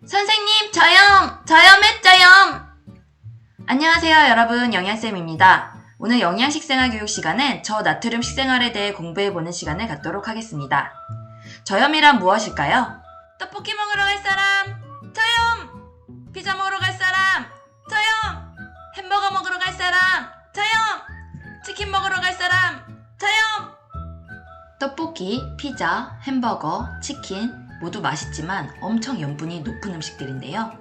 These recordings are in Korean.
선생님, 저염했저염! 안녕하세요, 여러분. 영양쌤입니다. 오늘 영양식생활 교육 시간은 저나트륨 식생활에 대해 공부해보는 시간을 갖도록 하겠습니다. 저염이란 무엇일까요? 떡볶이 먹으러 갈 사람, 저염! 피자 먹으러 갈 사람, 저염! 햄버거 먹으러 갈 사람, 저염! 치킨 먹으러 갈 사람, 저염! 떡볶이, 피자, 햄버거, 치킨 모두 맛있지만 엄청 염분이 높은 음식들인데요.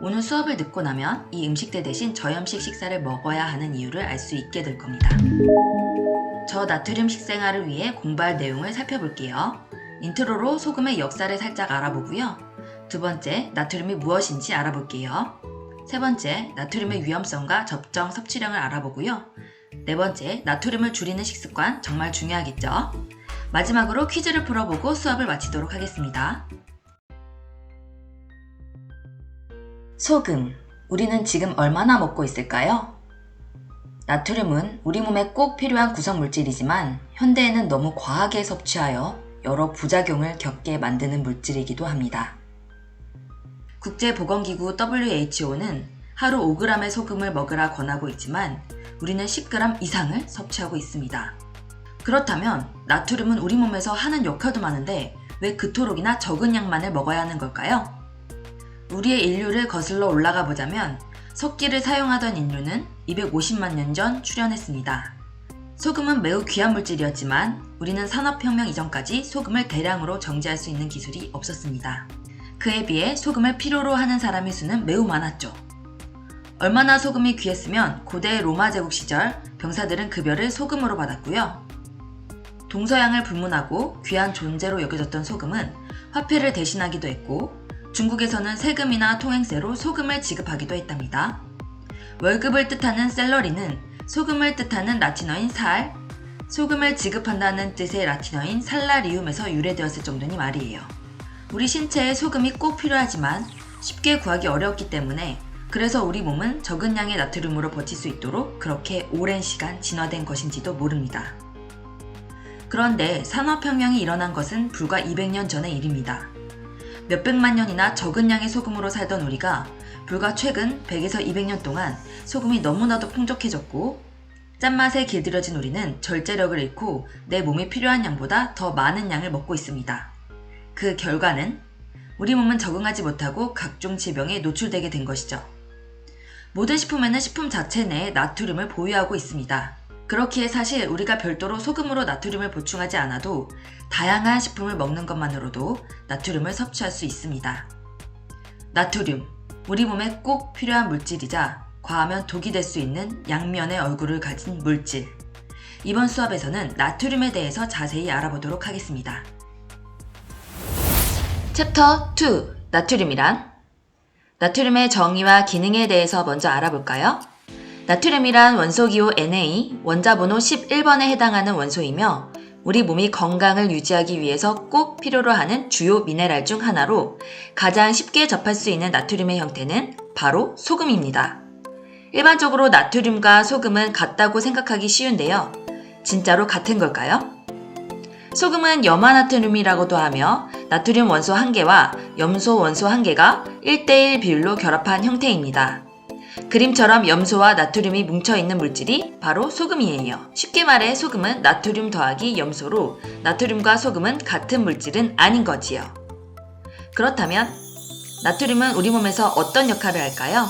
오늘 수업을 듣고 나면 이 음식들 대신 저염식 식사를 먹어야 하는 이유를 알 수 있게 될 겁니다. 저나트륨 식생활을 위해 공부할 내용을 살펴볼게요. 인트로로 소금의 역사를 살짝 알아보고요. 두 번째, 나트륨이 무엇인지 알아볼게요. 세 번째, 나트륨의 위험성과 적정 섭취량을 알아보고요. 네 번째, 나트륨을 줄이는 식습관 정말 중요하겠죠? 마지막으로 퀴즈를 풀어보고 수업을 마치도록 하겠습니다. 소금, 우리는 지금 얼마나 먹고 있을까요? 나트륨은 우리 몸에 꼭 필요한 구성물질이지만 현대에는 너무 과하게 섭취하여 여러 부작용을 겪게 만드는 물질이기도 합니다. 국제보건기구 WHO는 하루 5g의 소금을 먹으라 권하고 있지만 우리는 10g 이상을 섭취하고 있습니다. 그렇다면 나트륨은 우리 몸에서 하는 역할도 많은데 왜 그토록이나 적은 양만을 먹어야 하는 걸까요? 우리의 인류를 거슬러 올라가 보자면 석기를 사용하던 인류는 250만 년 전 출현했습니다. 소금은 매우 귀한 물질이었지만 우리는 산업혁명 이전까지 소금을 대량으로 정제할 수 있는 기술이 없었습니다. 그에 비해 소금을 필요로 하는 사람의 수는 매우 많았죠. 얼마나 소금이 귀했으면 고대 로마 제국 시절 병사들은 급여를 소금으로 받았고요. 동서양을 불문하고 귀한 존재로 여겨졌던 소금은 화폐를 대신하기도 했고 중국에서는 세금이나 통행세로 소금을 지급하기도 했답니다. 월급을 뜻하는 셀러리는 소금을 뜻하는 라틴어인 살, 소금을 지급한다는 뜻의 라틴어인 살라리움에서 유래되었을 정도니 말이에요. 우리 신체에 소금이 꼭 필요하지만 쉽게 구하기 어려웠기 때문에 그래서 우리 몸은 적은 양의 나트륨으로 버틸 수 있도록 그렇게 오랜 시간 진화된 것인지도 모릅니다. 그런데 산업혁명이 일어난 것은 불과 200년 전의 일입니다. 몇백만 년이나 적은 양의 소금으로 살던 우리가 불과 최근 100에서 200년 동안 소금이 너무나도 풍족해졌고 짠맛에 길들여진 우리는 절제력을 잃고 내 몸에 필요한 양보다 더 많은 양을 먹고 있습니다. 그 결과는 우리 몸은 적응하지 못하고 각종 질병에 노출되게 된 것이죠. 모든 식품에는 식품 자체 내에 나트륨을 보유하고 있습니다. 그렇기에 사실 우리가 별도로 소금으로 나트륨을 보충하지 않아도 다양한 식품을 먹는 것만으로도 나트륨을 섭취할 수 있습니다. 나트륨, 우리 몸에 꼭 필요한 물질이자 과하면 독이 될 수 있는 양면의 얼굴을 가진 물질. 이번 수업에서는 나트륨에 대해서 자세히 알아보도록 하겠습니다. 챕터 2, 나트륨이란? 나트륨의 정의와 기능에 대해서 먼저 알아볼까요? 나트륨이란 원소기호 Na, 원자번호 11번에 해당하는 원소이며 우리 몸이 건강을 유지하기 위해서 꼭 필요로 하는 주요 미네랄 중 하나로 가장 쉽게 접할 수 있는 나트륨의 형태는 바로 소금입니다. 일반적으로 나트륨과 소금은 같다고 생각하기 쉬운데요. 진짜로 같은 걸까요? 소금은 염화나트륨이라고도 하며 나트륨 원소 1개와 염소 원소 1개가 1:1 비율로 결합한 형태입니다. 그림처럼 염소와 나트륨이 뭉쳐있는 물질이 바로 소금이에요. 쉽게 말해 소금은 나트륨 더하기 염소로 나트륨과 소금은 같은 물질은 아닌 거지요. 그렇다면 나트륨은 우리 몸에서 어떤 역할을 할까요?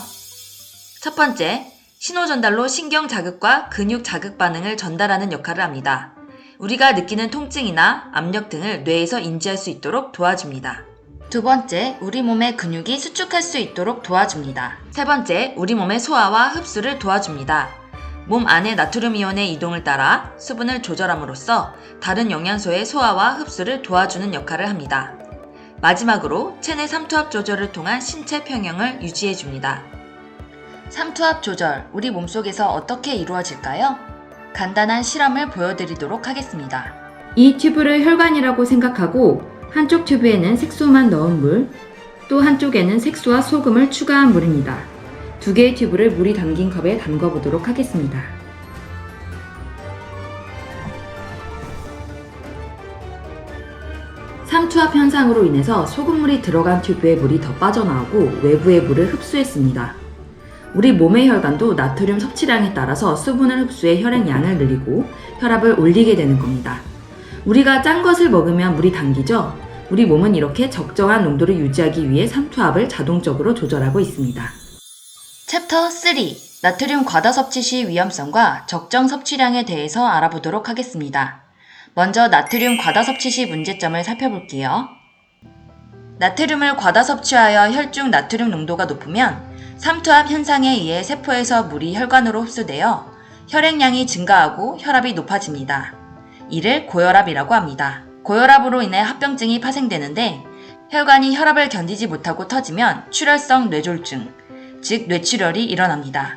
첫 번째, 신호전달로 신경 자극과 근육 자극 반응을 전달하는 역할을 합니다. 우리가 느끼는 통증이나 압력 등을 뇌에서 인지할 수 있도록 도와줍니다. 두 번째, 우리 몸의 근육이 수축할 수 있도록 도와줍니다. 세 번째, 우리 몸의 소화와 흡수를 도와줍니다. 몸 안의 나트륨 이온의 이동을 따라 수분을 조절함으로써 다른 영양소의 소화와 흡수를 도와주는 역할을 합니다. 마지막으로 체내 삼투압 조절을 통한 신체 평형을 유지해줍니다. 삼투압 조절, 우리 몸속에서 어떻게 이루어질까요? 간단한 실험을 보여드리도록 하겠습니다. 이 튜브를 혈관이라고 생각하고 한쪽 튜브에는 색소만 넣은 물, 또 한쪽에는 색소와 소금을 추가한 물입니다. 두 개의 튜브를 물이 담긴 컵에 담궈 보도록 하겠습니다. 삼투압 현상 현상으로 인해서 소금물이 들어간 튜브에 물이 더 빠져나오고 외부의 물을 흡수했습니다. 우리 몸의 혈관도 나트륨 섭취량에 따라서 수분을 흡수해 혈액량을 늘리고 혈압을 올리게 되는 겁니다. 우리가 짠 것을 먹으면 물이 당기죠? 우리 몸은 이렇게 적정한 농도를 유지하기 위해 삼투압을 자동적으로 조절하고 있습니다. 챕터 3. 나트륨 과다 섭취 시 위험성과 적정 섭취량에 대해서 알아보도록 하겠습니다. 먼저 나트륨 과다 섭취 시 문제점을 살펴볼게요. 나트륨을 과다 섭취하여 혈중 나트륨 농도가 높으면 삼투압 현상에 의해 세포에서 물이 혈관으로 흡수되어 혈액량이 증가하고 혈압이 높아집니다. 이를 고혈압이라고 합니다. 고혈압으로 인해 합병증이 파생되는데 혈관이 혈압을 견디지 못하고 터지면 출혈성 뇌졸중, 즉 뇌출혈이 일어납니다.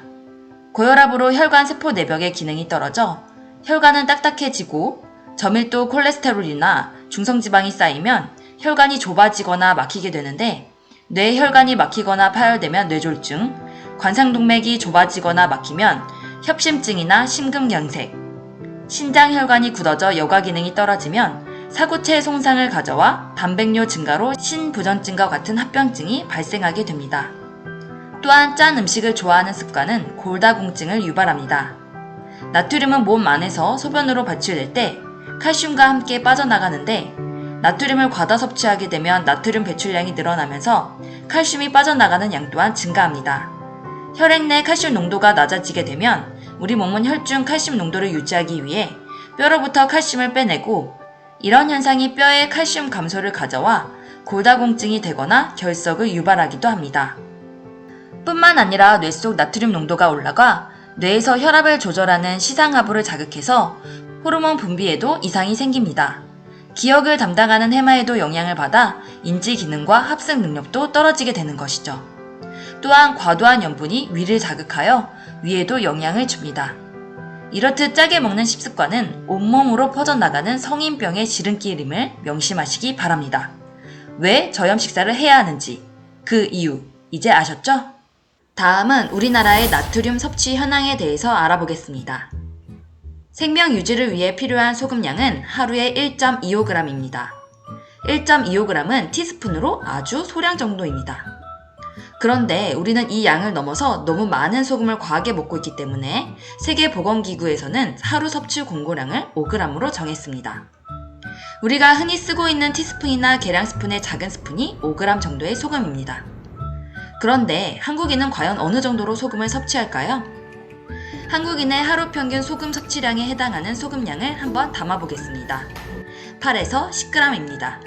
고혈압으로 혈관 세포 내벽의 기능이 떨어져 혈관은 딱딱해지고 저밀도 콜레스테롤이나 중성지방이 쌓이면 혈관이 좁아지거나 막히게 되는데 뇌혈관이 막히거나 파열되면 뇌졸중, 관상동맥이 좁아지거나 막히면 협심증이나 심근경색, 신장혈관이 굳어져 여과 기능이 떨어지면 사구체 손상을 가져와 단백뇨 증가로 신부전증과 같은 합병증이 발생하게 됩니다. 또한 짠 음식을 좋아하는 습관은 골다공증을 유발합니다. 나트륨은 몸 안에서 소변으로 배출될 때 칼슘과 함께 빠져나가는데 나트륨을 과다 섭취하게 되면 나트륨 배출량이 늘어나면서 칼슘이 빠져나가는 양 또한 증가합니다. 혈액 내 칼슘 농도가 낮아지게 되면 우리 몸은 혈중 칼슘 농도를 유지하기 위해 뼈로부터 칼슘을 빼내고 이런 현상이 뼈의 칼슘 감소를 가져와 골다공증이 되거나 결석을 유발하기도 합니다. 뿐만 아니라 뇌 속 나트륨 농도가 올라가 뇌에서 혈압을 조절하는 시상하부를 자극해서 호르몬 분비에도 이상이 생깁니다. 기억을 담당하는 해마에도 영향을 받아 인지 기능과 합승 능력도 떨어지게 되는 것이죠. 또한 과도한 염분이 위를 자극하여 위에도 영향을 줍니다. 이렇듯 짜게 먹는 식습관은 온몸으로 퍼져나가는 성인병의 지름길임을 명심하시기 바랍니다. 왜 저염 식사를 해야 하는지 그 이유 이제 아셨죠? 다음은 우리나라의 나트륨 섭취 현황에 대해서 알아보겠습니다. 생명 유지를 위해 필요한 소금량은 하루에 1.25g입니다. 1.25g은 티스푼으로 아주 소량 정도입니다. 그런데 우리는 이 양을 넘어서 너무 많은 소금을 과하게 먹고 있기 때문에 세계보건기구에서는 하루 섭취 공고량을 5g으로 정했습니다. 우리가 흔히 쓰고 있는 티스푼이나 계량 스푼의 작은 스푼이 5g 정도의 소금입니다. 그런데 한국인은 과연 어느 정도로 소금을 섭취할까요? 한국인의 하루 평균 소금 섭취량에 해당하는 소금량을 한번 담아보겠습니다. 8에서 10g입니다.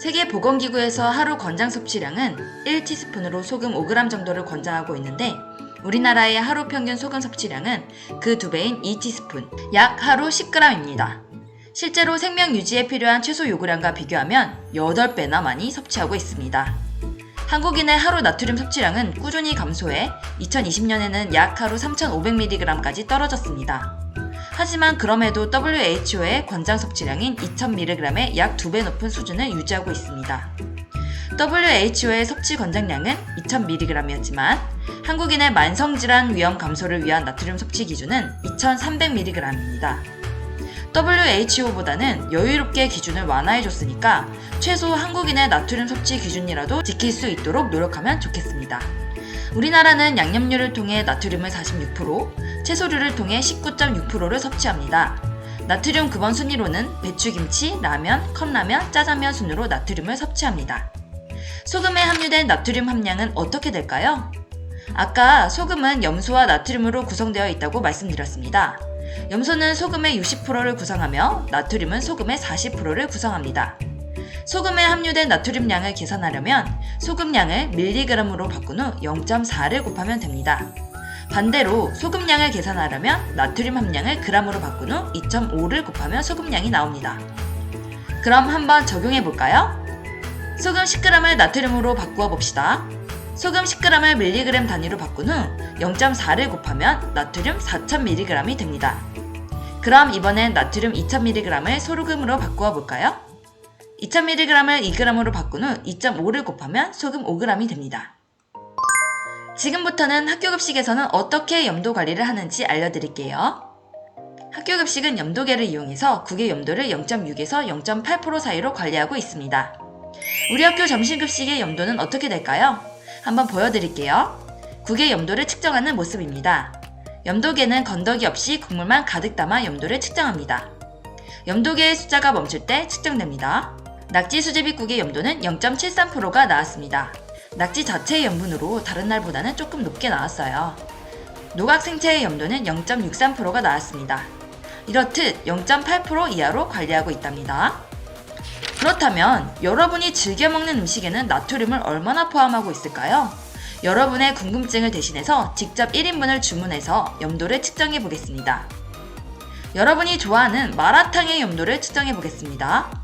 세계보건기구에서 하루 권장 섭취량은 1티스푼으로 소금 5g 정도를 권장하고 있는데 우리나라의 하루 평균 소금 섭취량은 그 2배인 2티스푼, 약 하루 10g입니다. 실제로 생명 유지에 필요한 최소 요구량과 비교하면 8배나 많이 섭취하고 있습니다. 한국인의 하루 나트륨 섭취량은 꾸준히 감소해 2020년에는 약 하루 3,500mg까지 떨어졌습니다. 하지만 그럼에도 WHO의 권장 섭취량인 2,000mg의 약 2배 높은 수준을 유지하고 있습니다. WHO의 섭취 권장량은 2,000mg이었지만 한국인의 만성질환 위험 감소를 위한 나트륨 섭취 기준은 2,300mg입니다. WHO보다는 여유롭게 기준을 완화해줬으니까 최소 한국인의 나트륨 섭취 기준이라도 지킬 수 있도록 노력하면 좋겠습니다. 우리나라는 양념류를 통해 나트륨을 46%, 채소류를 통해 19.6%를 섭취합니다. 나트륨 급원 순위로는 배추김치, 라면, 컵라면, 짜장면 순으로 나트륨을 섭취합니다. 소금에 함유된 나트륨 함량은 어떻게 될까요? 아까 소금은 염소와 나트륨으로 구성되어 있다고 말씀드렸습니다. 염소는 소금의 60%를 구성하며 나트륨은 소금의 40%를 구성합니다. 소금에 함유된 나트륨량을 계산하려면 소금량을 밀리그램으로 바꾼 후 0.4를 곱하면 됩니다. 반대로 소금량을 계산하려면 나트륨 함량을 g으로 바꾼 후 2.5를 곱하면 소금량이 나옵니다. 그럼 한번 적용해 볼까요? 소금 10g을 나트륨으로 바꾸어 봅시다. 소금 10g을 밀리그램 단위로 바꾼 후 0.4를 곱하면 나트륨 4000mg이 됩니다. 그럼 이번엔 나트륨 2000mg을 소금으로 바꾸어 볼까요? 2000mg을 2g으로 바꾼 후 2.5를 곱하면 소금 5g이 됩니다. 지금부터는 학교급식에서는 어떻게 염도 관리를 하는지 알려드릴게요. 학교급식은 염도계를 이용해서 국의 염도를 0.6에서 0.8% 사이로 관리하고 있습니다. 우리 학교 점심급식의 염도는 어떻게 될까요? 한번 보여드릴게요. 국의 염도를 측정하는 모습입니다. 염도계는 건더기 없이 국물만 가득 담아 염도를 측정합니다. 염도계의 숫자가 멈출 때 측정됩니다. 낙지 수제비국의 염도는 0.73%가 나왔습니다. 낙지 자체의 염분으로 다른 날보다는 조금 높게 나왔어요. 노각 생채의 염도는 0.63%가 나왔습니다. 이렇듯 0.8% 이하로 관리하고 있답니다. 그렇다면 여러분이 즐겨 먹는 음식에는 나트륨을 얼마나 포함하고 있을까요? 여러분의 궁금증을 대신해서 직접 1인분을 주문해서 염도를 측정해 보겠습니다. 여러분이 좋아하는 마라탕의 염도를 측정해 보겠습니다.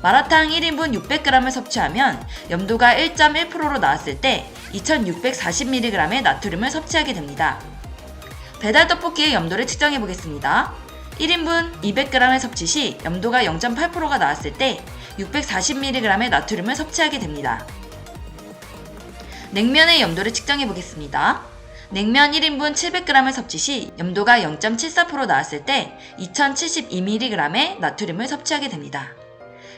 마라탕 1인분 600g을 섭취하면 염도가 1.1%로 나왔을 때 2640mg의 나트륨을 섭취하게 됩니다. 배달 떡볶이의 염도를 측정해 보겠습니다. 1인분 200g을 섭취 시 염도가 0.8%가 나왔을 때 640mg의 나트륨을 섭취하게 됩니다. 냉면의 염도를 측정해 보겠습니다. 냉면 1인분 700g을 섭취 시 염도가 0.74% 나왔을 때 2072mg의 나트륨을 섭취하게 됩니다.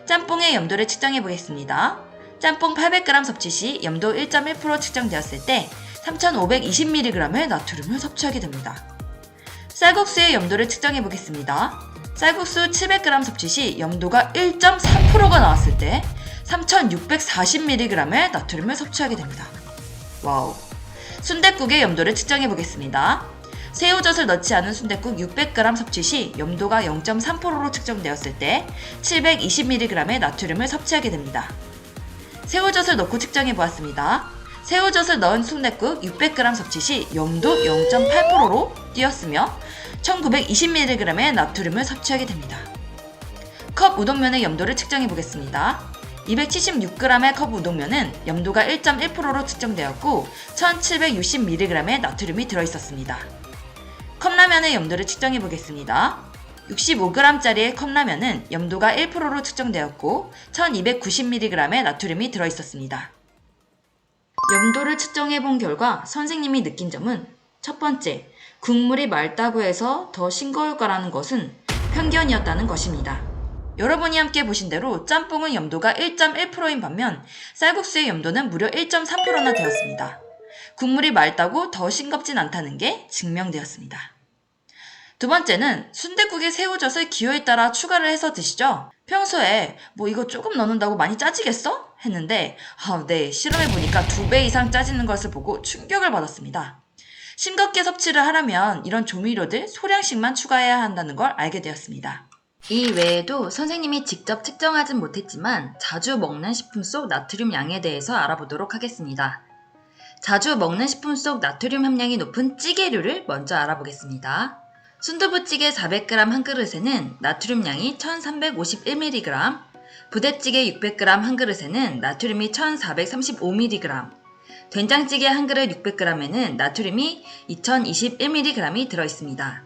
짬뽕의 염도를 측정해 보겠습니다. 짬뽕 800g 섭취 시 염도 1.1% 측정되었을 때 3520mg의 나트륨을 섭취하게 됩니다. 쌀국수의 염도를 측정해 보겠습니다. 쌀국수 700g 섭취 시 염도가 1.3%가 나왔을 때 3640mg의 나트륨을 섭취하게 됩니다. 와우. 순댓국의 염도를 측정해 보겠습니다. 새우젓을 넣지 않은 순댓국 600g 섭취 시 염도가 0.3%로 측정되었을 때 720mg의 나트륨을 섭취하게 됩니다. 새우젓을 넣고 측정해 보았습니다. 새우젓을 넣은 순댓국 600g 섭취 시 염도 0.8%로 뛰었으며 1920mg의 나트륨을 섭취하게 됩니다. 컵 우동면의 염도를 측정해 보겠습니다. 276g의 컵 우동면은 염도가 1.1%로 측정되었고 1760mg의 나트륨이 들어있었습니다. 컵라면의 염도를 측정해 보겠습니다. 65g짜리의 컵라면은 염도가 1%로 측정되었고 1290mg의 나트륨이 들어있었습니다. 염도를 측정해 본 결과 선생님이 느낀 점은 첫 번째, 국물이 맑다고 해서 더 싱거울 거라는 것은 편견이었다는 것입니다. 여러분이 함께 보신 대로 짬뽕은 염도가 1.1%인 반면 쌀국수의 염도는 무려 1.3%나 되었습니다. 국물이 맑다고 더 싱겁진 않다는 게 증명되었습니다. 두 번째는 순댓국에 새우젓을 기호에 따라 추가를 해서 드시죠? 평소에 뭐 이거 조금 넣는다고 많이 짜지겠어? 했는데 네, 실험해보니까 2배 이상 짜지는 것을 보고 충격을 받았습니다. 싱겁게 섭취를 하려면 이런 조미료들 소량씩만 추가해야 한다는 걸 알게 되었습니다. 이 외에도 선생님이 직접 측정하진 못했지만 자주 먹는 식품 속 나트륨 양에 대해서 알아보도록 하겠습니다. 자주 먹는 식품 속 나트륨 함량이 높은 찌개류를 먼저 알아보겠습니다. 순두부찌개 400g 한 그릇에는 나트륨 양이 1351mg, 부대찌개 600g 한 그릇에는 나트륨이 1435mg, 된장찌개 한 그릇 600g에는 나트륨이 2021mg이 들어있습니다.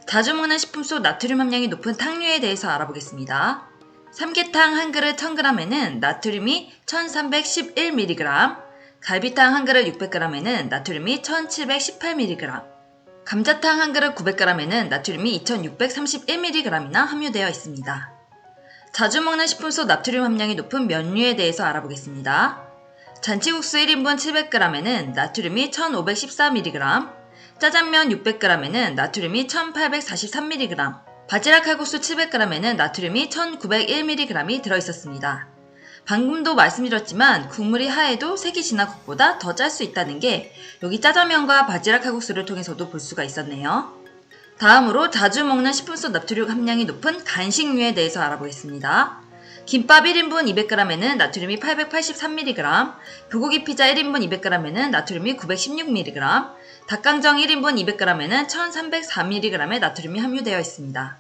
자주 먹는 식품 속 나트륨 함량이 높은 탕류에 대해서 알아보겠습니다. 삼계탕 한 그릇 1000g에는 나트륨이 1311mg, 갈비탕 한 그릇 600g에는 나트륨이 1718mg, 감자탕 한 그릇 900g에는 나트륨이 2631mg이나 함유되어 있습니다. 자주 먹는 식품 속 나트륨 함량이 높은 면류에 대해서 알아보겠습니다. 잔치국수 1인분 700g에는 나트륨이 1514mg, 짜장면 600g에는 나트륨이 1843mg, 바지락 칼국수 700g에는 나트륨이 1901mg이 들어있었습니다. 방금도 말씀드렸지만 국물이 하얘도 색이 진한 국보다 더 짤 수 있다는 게 여기 짜장면과 바지락 칼국수를 통해서도 볼 수가 있었네요. 다음으로 자주 먹는 식품 속 나트륨 함량이 높은 간식류에 대해서 알아보겠습니다. 김밥 1인분 200g에는 나트륨이 883mg, 불고기 피자 1인분 200g에는 나트륨이 916mg, 닭강정 1인분 200g에는 1304mg의 나트륨이 함유되어 있습니다.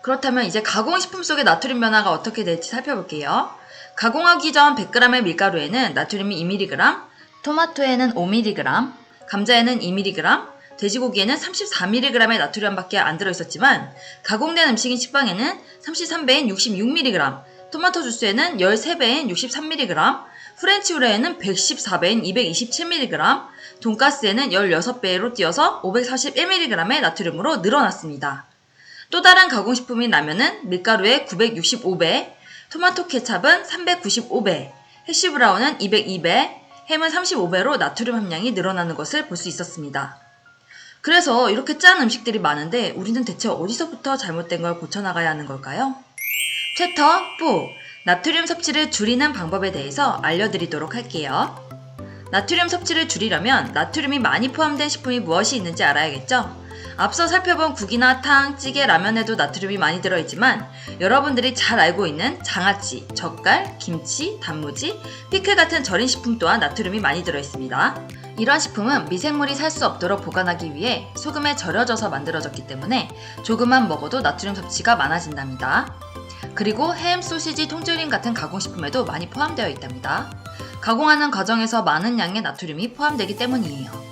그렇다면 이제 가공식품 속의 나트륨 변화가 어떻게 될지 살펴볼게요. 가공하기 전 100g의 밀가루에는 나트륨이 2mg, 토마토에는 5mg, 감자에는 2mg, 돼지고기에는 34mg의 나트륨밖에 안 들어있었지만 가공된 음식인 식빵에는 33배인 66mg, 토마토 주스에는 13배인 63mg, 프렌치 후라이에는 114배인 227mg, 돈가스에는 16배로 뛰어서 541mg의 나트륨으로 늘어났습니다. 또 다른 가공식품인 라면은 밀가루의 965배, 토마토 케찹은 395배, 해시브라운은 202배, 햄은 35배로 나트륨 함량이 늘어나는 것을 볼 수 있었습니다. 그래서 이렇게 짠 음식들이 많은데 우리는 대체 어디서부터 잘못된 걸 고쳐나가야 하는 걸까요? 챕터 4. 나트륨 섭취를 줄이는 방법에 대해서 알려드리도록 할게요. 나트륨 섭취를 줄이려면 나트륨이 많이 포함된 식품이 무엇이 있는지 알아야겠죠? 앞서 살펴본 국이나 탕, 찌개, 라면에도 나트륨이 많이 들어있지만 여러분들이 잘 알고 있는 장아찌, 젓갈, 김치, 단무지, 피클 같은 절인 식품 또한 나트륨이 많이 들어있습니다. 이런 식품은 미생물이 살 수 없도록 보관하기 위해 소금에 절여져서 만들어졌기 때문에 조금만 먹어도 나트륨 섭취가 많아진답니다. 그리고 햄, 소시지, 통조림 같은 가공식품에도 많이 포함되어 있답니다. 가공하는 과정에서 많은 양의 나트륨이 포함되기 때문이에요.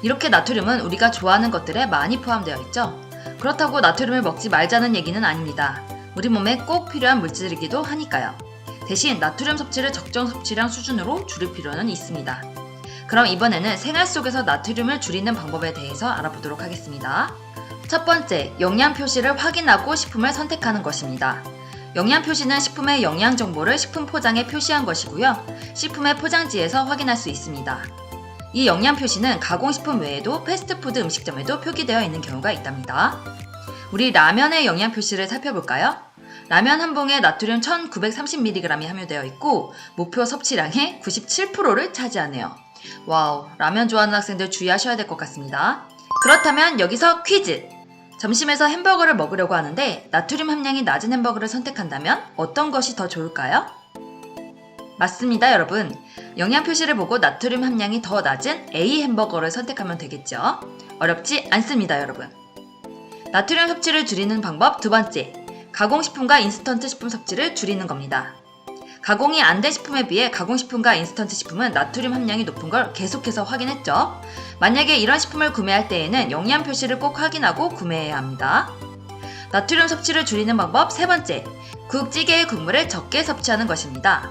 이렇게 나트륨은 우리가 좋아하는 것들에 많이 포함되어 있죠. 그렇다고 나트륨을 먹지 말자는 얘기는 아닙니다. 우리 몸에 꼭 필요한 물질이기도 하니까요. 대신 나트륨 섭취를 적정 섭취량 수준으로 줄일 필요는 있습니다. 그럼 이번에는 생활 속에서 나트륨을 줄이는 방법에 대해서 알아보도록 하겠습니다. 첫 번째, 영양 표시를 확인하고 식품을 선택하는 것입니다. 영양 표시는 식품의 영양 정보를 식품 포장에 표시한 것이고요. 식품의 포장지에서 확인할 수 있습니다. 이 영양 표시는 가공식품 외에도 패스트푸드 음식점에도 표기되어 있는 경우가 있답니다. 우리 라면의 영양 표시를 살펴볼까요? 라면 한 봉에 나트륨 1930mg이 함유되어 있고 목표 섭취량의 97%를 차지하네요. 와우, 라면 좋아하는 학생들 주의하셔야 될 것 같습니다. 그렇다면 여기서 퀴즈! 점심에서 햄버거를 먹으려고 하는데 나트륨 함량이 낮은 햄버거를 선택한다면 어떤 것이 더 좋을까요? 맞습니다, 여러분. 영양 표시를 보고 나트륨 함량이 더 낮은 A 햄버거를 선택하면 되겠죠. 어렵지 않습니다, 여러분. 나트륨 섭취를 줄이는 방법 두 번째, 가공식품과 인스턴트 식품 섭취를 줄이는 겁니다. 가공이 안 된 식품에 비해 가공식품과 인스턴트 식품은 나트륨 함량이 높은 걸 계속해서 확인했죠. 만약에 이런 식품을 구매할 때에는 영양 표시를 꼭 확인하고 구매해야 합니다. 나트륨 섭취를 줄이는 방법 세 번째, 국, 찌개의 국물을 적게 섭취하는 것입니다.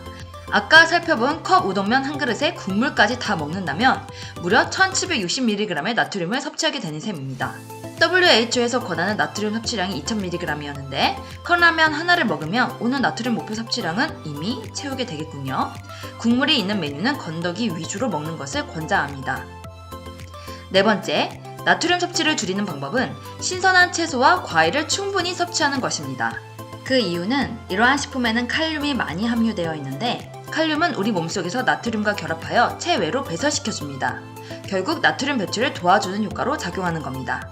아까 살펴본 컵 우동면 한 그릇에 국물까지 다 먹는다면 무려 1760mg의 나트륨을 섭취하게 되는 셈입니다. WHO에서 권하는 나트륨 섭취량이 2000mg이었는데 컵라면 하나를 먹으면 오늘 나트륨 목표 섭취량은 이미 채우게 되겠군요. 국물이 있는 메뉴는 건더기 위주로 먹는 것을 권장합니다. 네 번째, 나트륨 섭취를 줄이는 방법은 신선한 채소와 과일을 충분히 섭취하는 것입니다. 그 이유는 이러한 식품에는 칼륨이 많이 함유되어 있는데 칼륨은 우리 몸속에서 나트륨과 결합하여 체외로 배설시켜줍니다. 결국 나트륨 배출을 도와주는 효과로 작용하는 겁니다.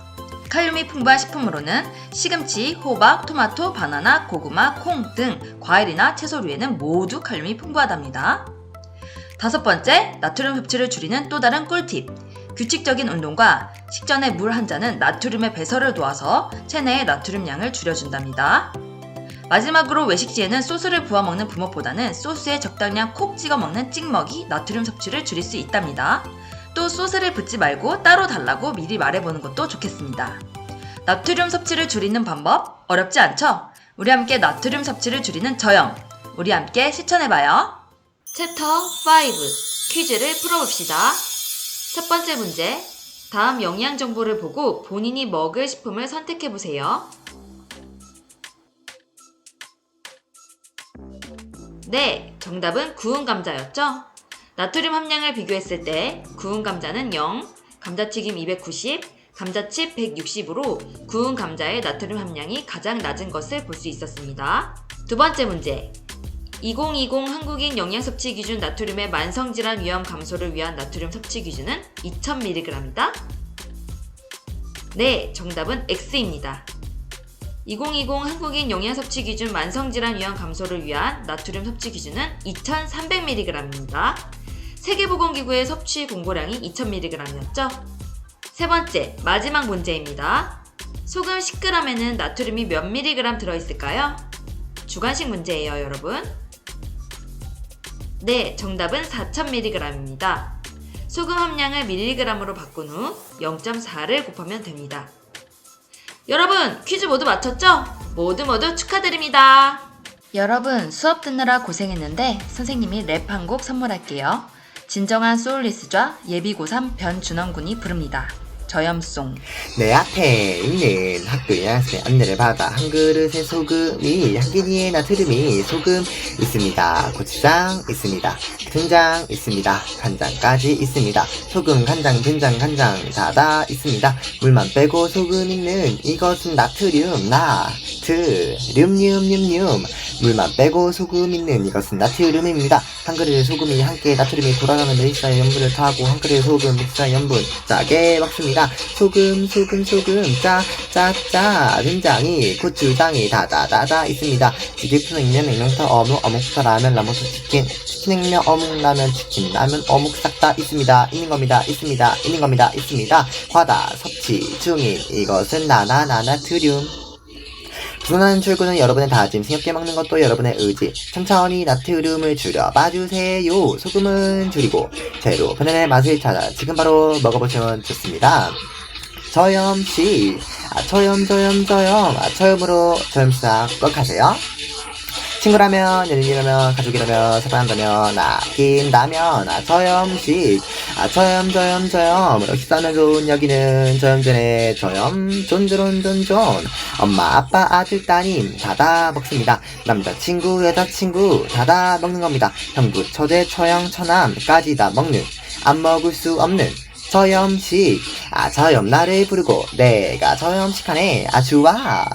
칼륨이 풍부한 식품으로는 시금치, 호박, 토마토, 바나나, 고구마, 콩 등 과일이나 채소류에는 모두 칼륨이 풍부하답니다. 다섯 번째, 나트륨 섭취를 줄이는 또 다른 꿀팁. 규칙적인 운동과 식전에 물 한 잔은 나트륨의 배설을 도와서 체내의 나트륨 양을 줄여준답니다. 마지막으로 외식 시에는 소스를 부어 먹는 부먹보다는 소스에 적당량 콕 찍어 먹는 찍먹이 나트륨 섭취를 줄일 수 있답니다. 또 소스를 붓지 말고 따로 달라고 미리 말해보는 것도 좋겠습니다. 나트륨 섭취를 줄이는 방법 어렵지 않죠? 우리 함께 나트륨 섭취를 줄이는 저염, 우리 함께 실천해봐요. 챕터 5 퀴즈를 풀어봅시다. 첫 번째 문제, 다음 영양 정보를 보고 본인이 먹을 식품을 선택해보세요. 네, 정답은 구운 감자였죠? 나트륨 함량을 비교했을 때 구운 감자는 0, 감자튀김 290, 감자칩 160으로 구운 감자의 나트륨 함량이 가장 낮은 것을 볼 수 있었습니다. 두 번째 문제, 2020 한국인 영양섭취 기준 나트륨의 만성질환 위험 감소를 위한 나트륨 섭취 기준은 2000mg이다? 네, 정답은 X입니다. 2020 한국인 영양섭취 기준 만성질환 위험 감소를 위한 나트륨 섭취 기준은 2300mg입니다. 세계보건기구의 섭취 공고량이 2000mg이었죠? 세 번째, 마지막 문제입니다. 소금 10g에는 나트륨이 몇 mg 들어있을까요? 주관식 문제예요, 여러분. 네, 정답은 4000mg입니다. 소금 함량을 mg으로 바꾼 후 0.4를 곱하면 됩니다. 여러분, 퀴즈 모두 맞췄죠? 모두 축하드립니다. 여러분, 수업 듣느라 고생했는데 선생님이 랩 한 곡 선물할게요. 진정한 소울리스좌 예비 고3 변준원 군이 부릅니다. 저염송. 내 앞에 있는 학교의 학생 안내를 받아 한 그릇에 소금이, 한 끼니에 나트륨이, 소금 있습니다. 고추장 있습니다. 된장 있습니다. 간장까지 있습니다. 소금, 간장, 된장, 간장 다 있습니다. 물만 빼고 소금 있는 이것은 나트륨, 륨. 물만 빼고 소금 있는 이것은 나트륨입니다. 한 그릇의 소금이 한 개의 나트륨이 돌아가는 믹스의 염분을 타고 한 그릇의 소금 믹스의 염분 짜게 먹습니다. 소금, 짜, 된장이, 고추장이 다다다다 있습니다. 찌개, 냉면, 냉면부터 어묵부터 라면, 라면부터 치킨, 냉면, 어묵, 라면, 치킨, 라면, 어묵 싹 다 있습니다. 있는 겁니다. 있습니다. 과다, 섭취, 중인, 이것은 나트륨. 부단한 출구는 여러분의 다짐, 생각게 먹는 것도 여러분의 의지. 천천히 나트륨을 줄여봐주세요. 소금은 줄이고 재료 본연의 맛을 찾아 지금 바로 먹어보시면 좋습니다. 저염식, 저염으로 저염식 꼭 하세요. 친구라면, 연인이라면, 가족이라면, 사랑한다면, 아낀다면, 저염식, 저염. 식사는 좋은 여기는 저염전에 저염, 존. 엄마, 아빠, 아들, 따님, 다다 먹습니다. 남자친구, 여자친구, 다다 먹는 겁니다. 형부, 처제, 처형, 처남까지 다 먹는, 안 먹을 수 없는, 저염식. 저염 나를 부르고 내가 저염식하네. 좋아.